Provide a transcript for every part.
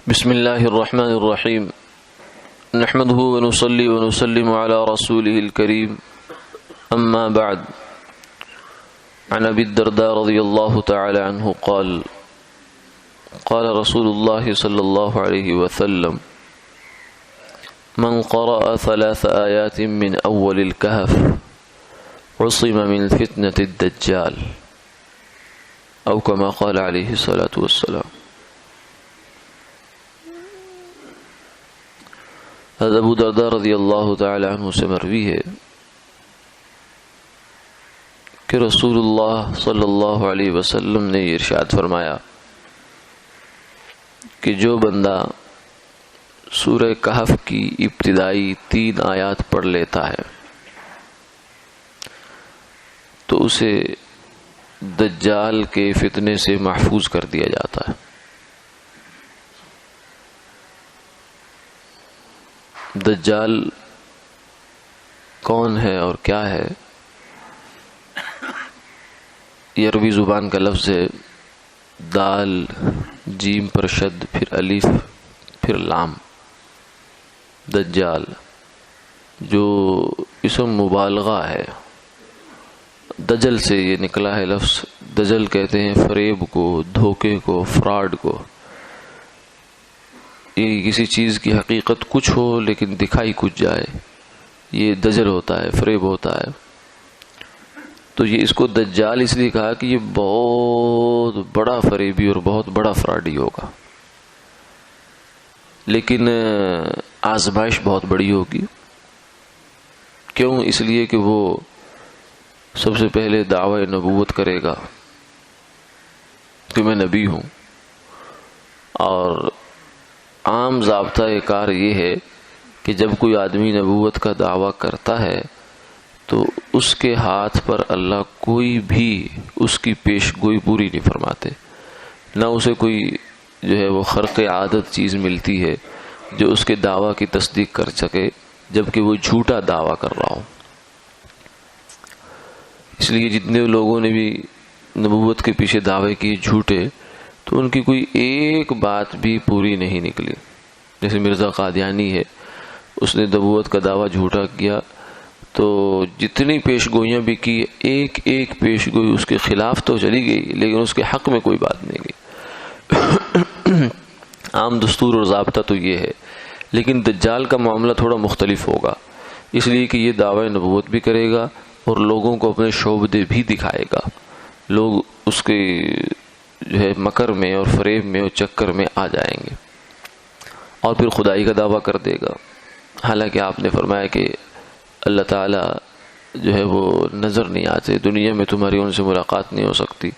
بسم الله الرحمن الرحيم نحمده ونصلي ونسلم على رسوله الكريم أما بعد عن أبي الدرداء رضي الله تعالى عنه قال قال رسول الله صلى الله عليه وسلم من قرأ 3 آيات من أول الكهف عصم من فتنة الدجال أو كما قال عليه الصلاة والسلام۔ حضرت ابو درداء رضی اللہ تعالی عنہ سے مروی ہے کہ رسول اللہ صلی اللہ علیہ وسلم نے یہ ارشاد فرمایا کہ جو بندہ سورہ کہف کی ابتدائی 3 آیات پڑھ لیتا ہے تو اسے دجال کے فتنے سے محفوظ کر دیا جاتا ہے۔ دجال کون ہے اور کیا ہے؟ یہ عربی زبان کا لفظ ہے، دال جیم پر شد پھر الف پھر لام، دجال جو اسم مبالغہ ہے، دجل سے یہ نکلا ہے لفظ۔ دجل کہتے ہیں فریب کو، دھوکے کو، فراڈ کو۔ یہ کسی چیز کی حقیقت کچھ ہو لیکن دکھائی کچھ جائے، یہ دجل ہوتا ہے، فریب ہوتا ہے۔ تو یہ اس کو دجال اس لیے کہا کہ یہ بہت بڑا فریبی اور بہت بڑا فراڈی ہوگا، لیکن آزمائش بہت بڑی ہوگی۔ کیوں؟ اس لیے کہ وہ سب سے پہلے دعوی نبوت کرے گا کہ میں نبی ہوں، اور عام ضابطہ کار یہ ہے کہ جب کوئی آدمی نبوت کا دعویٰ کرتا ہے تو اس کے ہاتھ پر اللہ کوئی بھی اس کی پیش گوئی پوری نہیں فرماتے، نہ اسے کوئی جو ہے وہ خرق عادت چیز ملتی ہے جو اس کے دعویٰ کی تصدیق کر سکے جبکہ وہ جھوٹا دعویٰ کر رہا ہو۔ اس لیے جتنے لوگوں نے بھی نبوت کے پیچھے دعوے کیے جھوٹے، تو ان کی کوئی ایک بات بھی پوری نہیں نکلی۔ جیسے مرزا قادیانی ہے، اس نے نبوت کا دعویٰ جھوٹا کیا تو جتنی پیش گوئیاں بھی کی، ایک ایک پیش گوئی اس کے خلاف تو چلی گئی لیکن اس کے حق میں کوئی بات نہیں گئی۔ عام دستور اور ضابطہ تو یہ ہے، لیکن دجال کا معاملہ تھوڑا مختلف ہوگا، اس لیے کہ یہ دعوی نبوت بھی کرے گا اور لوگوں کو اپنے شعبدے بھی دکھائے گا۔ لوگ اس کے جو ہے مکر میں اور فریب میں اور چکر میں آ جائیں گے، اور پھر خدائی کا دعویٰ کر دے گا۔ حالانکہ آپ نے فرمایا کہ اللہ تعالیٰ جو ہے وہ نظر نہیں آتے، دنیا میں تمہاری ان سے ملاقات نہیں ہو سکتی،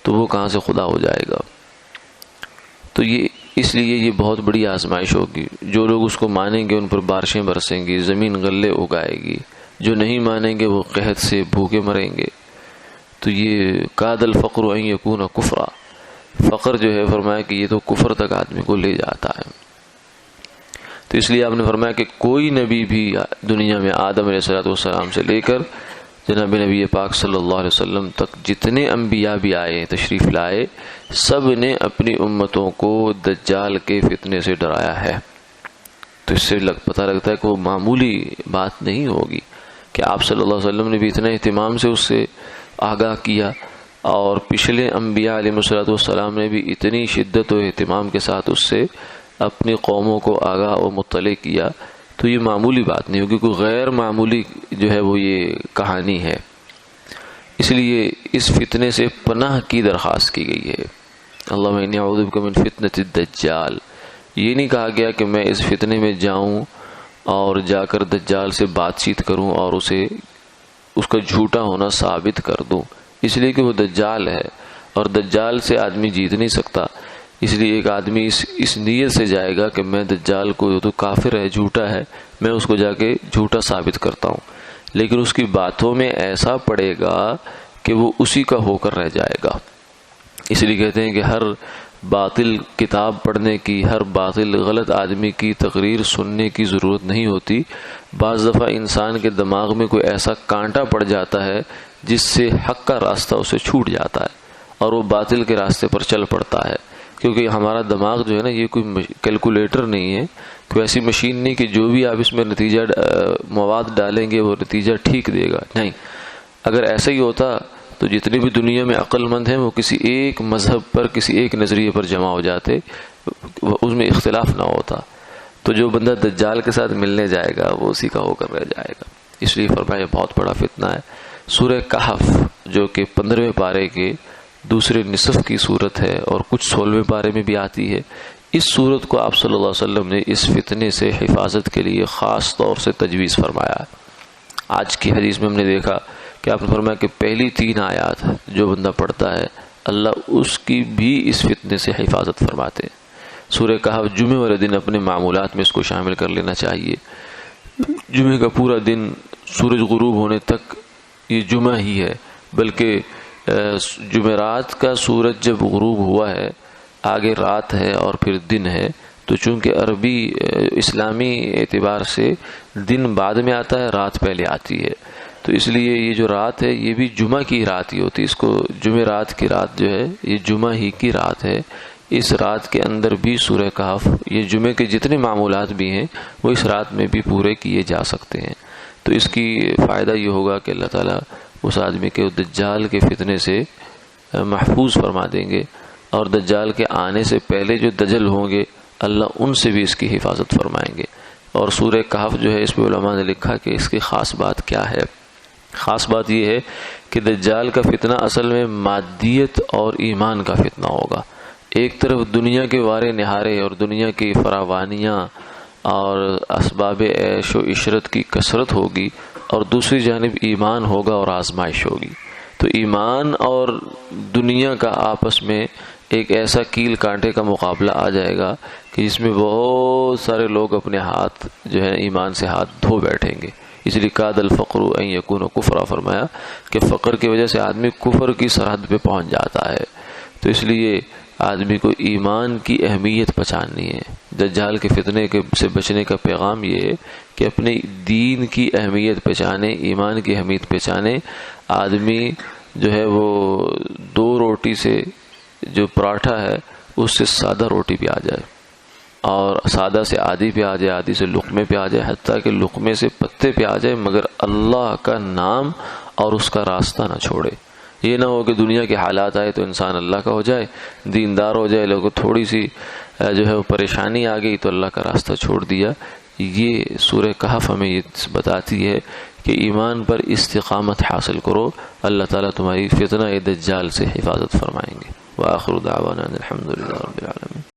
تو وہ کہاں سے خدا ہو جائے گا؟ تو یہ اس لیے یہ بہت بڑی آزمائش ہوگی۔ جو لوگ اس کو مانیں گے ان پر بارشیں برسیں گی، زمین غلے اگائے گی، جو نہیں مانیں گے وہ قحط سے بھوکے مریں گے۔ تو یہ کاد الفقر ان یکون کفرا، فقر جو ہے فرمایا کہ یہ تو کفر تک آدمی کو لے جاتا ہے۔ تو اس لیے آپ نے فرمایا کہ کوئی نبی بھی دنیا میں آدم علیہ السلام سے لے کر جناب نبی پاک صلی اللہ علیہ وسلم تک جتنے انبیاء بھی آئے تشریف لائے، سب نے اپنی امتوں کو دجال کے فتنے سے ڈرایا ہے۔ تو اس سے پتہ لگتا ہے کہ وہ معمولی بات نہیں ہوگی کہ آپ صلی اللہ علیہ وسلم نے بھی اتنے اہتمام سے اس سے آگاہ کیا، اور پچھلے انبیاء علیہ السلام نے بھی اتنی شدت و اہتمام کے ساتھ اس سے اپنی قوموں کو آگاہ و مطلع کیا۔ تو یہ معمولی بات نہیں ہوگی، کوئی غیر معمولی جو ہے وہ یہ کہانی ہے۔ اس لیے اس فتنے سے پناہ کی درخواست کی گئی ہے۔ اللہم انی اعوذ بک من فتنۃ الدجال۔ یہ نہیں کہا گیا کہ میں اس فتنے میں جاؤں اور جا کر دجال سے بات چیت کروں اور اس کا جھوٹا ہونا ثابت کر دوں، اس لیے کہ وہ دجال ہے اور دجال سے آدمی جیت نہیں سکتا۔ اس لیے ایک آدمی اس نیت سے جائے گا کہ میں دجال کو، جو تو کافر ہے، جھوٹا ہے، میں اس کو جا کے جھوٹا ثابت کرتا ہوں، لیکن اس کی باتوں میں ایسا پڑے گا کہ وہ اسی کا ہو کر رہ جائے گا۔ اس لیے کہتے ہیں کہ ہر باطل کتاب پڑھنے کی، ہر باطل غلط آدمی کی تقریر سننے کی ضرورت نہیں ہوتی۔ بعض دفعہ انسان کے دماغ میں کوئی ایسا کانٹا پڑ جاتا ہے جس سے حق کا راستہ اسے چھوٹ جاتا ہے اور وہ باطل کے راستے پر چل پڑتا ہے۔ کیونکہ ہمارا دماغ جو ہے نا یہ کوئی کیلکولیٹر نہیں ہے، کوئی ایسی مشین نہیں کہ جو بھی آپ اس میں نتیجہ مواد ڈالیں گے وہ نتیجہ ٹھیک دے گا. نہیں، اگر ایسا ہی ہوتا تو جتنے بھی دنیا میں عقل مند ہیں وہ کسی ایک مذہب پر، کسی ایک نظریے پر جمع ہو جاتے، اس میں اختلاف نہ ہوتا. تو جو بندہ دجال کے ساتھ ملنے جائے گا وہ اسی کا ہو کر رہ جائے گا. اس لیے فرمایا بہت بڑا فتنہ ہے. سورہ کہف جو کہ 15ویں پارے کے دوسرے نصف کی صورت ہے اور کچھ 16ویں پارے میں بھی آتی ہے، اس صورت کو آپ صلی اللہ علیہ وسلم نے اس فتنے سے حفاظت کے لیے خاص طور سے تجویز فرمایا. آج کی حدیث میں ہم نے دیکھا کہ آپ نے فرمایا کہ پہلی 3 آیات جو بندہ پڑھتا ہے اللہ اس کی بھی اس فتنے سے حفاظت فرماتے ہیں. سورہ کہف جمعے والے دن اپنے معمولات میں اس کو شامل کر لینا چاہیے. جمعے کا پورا دن سورج غروب ہونے تک یہ جمعہ ہی ہے، بلکہ جمعرات کا سورج جب غروب ہوا ہے آگے رات ہے اور پھر دن ہے، تو چونکہ عربی اسلامی اعتبار سے دن بعد میں آتا ہے، رات پہلے آتی ہے، تو اس لیے یہ جو رات ہے یہ بھی جمعہ کی رات ہی ہوتی ہے. اس کو جمعرات کی رات جو ہے یہ جمعہ ہی کی رات ہے. اس رات کے اندر بھی سورہ کہف، یہ جمعے کے جتنے معمولات بھی ہیں وہ اس رات میں بھی پورے کیے جا سکتے ہیں. تو اس کی فائدہ یہ ہوگا کہ اللہ تعالیٰ اس آدمی کے دجال کے فتنے سے محفوظ فرما دیں گے، اور دجال کے آنے سے پہلے جو دجل ہوں گے اللہ ان سے بھی اس کی حفاظت فرمائیں گے. اور سورہ کہف جو ہے اس پہ علماء نے لکھا کہ اس کی خاص بات کیا ہے. خاص بات یہ ہے کہ دجال کا فتنہ اصل میں مادیت اور ایمان کا فتنہ ہوگا. ایک طرف دنیا کے وارے نہارے اور دنیا کی فراوانیاں اور اسباب عیش و عشرت کی کثرت ہوگی، اور دوسری جانب ایمان ہوگا اور آزمائش ہوگی. تو ایمان اور دنیا کا آپس میں ایک ایسا کیل کانٹے کا مقابلہ آ جائے گا کہ جس میں بہت سارے لوگ اپنے ہاتھ جو ہے ایمان سے ہاتھ دھو بیٹھیں گے. اس لیے کاد الفقر ان یکون کفرا، فرمایا کہ فقر کی وجہ سے آدمی کفر کی سرحد پہ پہنچ جاتا ہے. تو اس لیے آدمی کو ایمان کی اہمیت پہچاننی ہے. دجال کے فتنے سے بچنے کا پیغام یہ ہے کہ اپنے دین کی اہمیت پہچانے، ایمان کی اہمیت پہچانے. آدمی جو ہے وہ 2 روٹی سے جو پراٹھا ہے اس سے سادہ روٹی پہ آ جائے، اور سادہ سے آدھی پہ آ جائے، آدھی سے لقمے پہ آ جائے، حتیٰ کہ لقمے سے پتے پہ آ جائے، مگر اللہ کا نام اور اس کا راستہ نہ چھوڑے. یہ نہ ہو کہ دنیا کے حالات آئے تو انسان اللہ کا ہو جائے، دیندار ہو جائے، لوگوں تھوڑی سی جو ہے پریشانی آ گئی تو اللہ کا راستہ چھوڑ دیا. یہ سورہ کہف ہمیں یہ بتاتی ہے کہ ایمان پر استقامت حاصل کرو، اللہ تعالیٰ تمہاری فتنہ دجال سے حفاظت فرمائیں گے. وآخر دعوانا الحمد للہ رب العالمین.